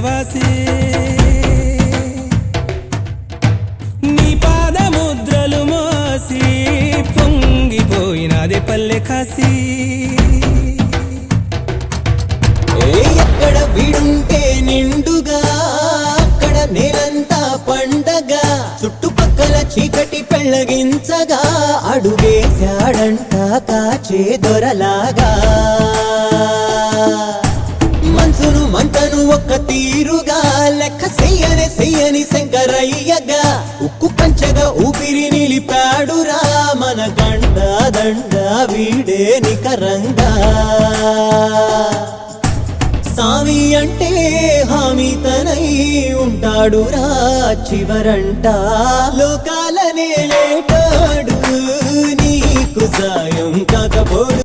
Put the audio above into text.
స్వర్గవాసి నీ పాదముద్రలు మోసి పొంగిపోయినదే పల్లె కాసి ఎక్కడ వీడుంటే నిండుగా అక్కడ నేలంతా పండగ చుట్టుపక్కల చీకటి పెళ్ళగించగా అడుగేశాడంట కాచే దొరలాగా మనసును మంటను ఒక్క తీరుగా లెక్క చెయ్యని శంకరయ్యగా ఉక్కు పంచగా ఊపిరి నిలిపాడురా మన గండ దండ వీడే నికరంగా సామి అంటే హామీ తనై ఉంటాడురా చివరంట లోకాలనే లేటాడు నీకు సాయం కాకపోడు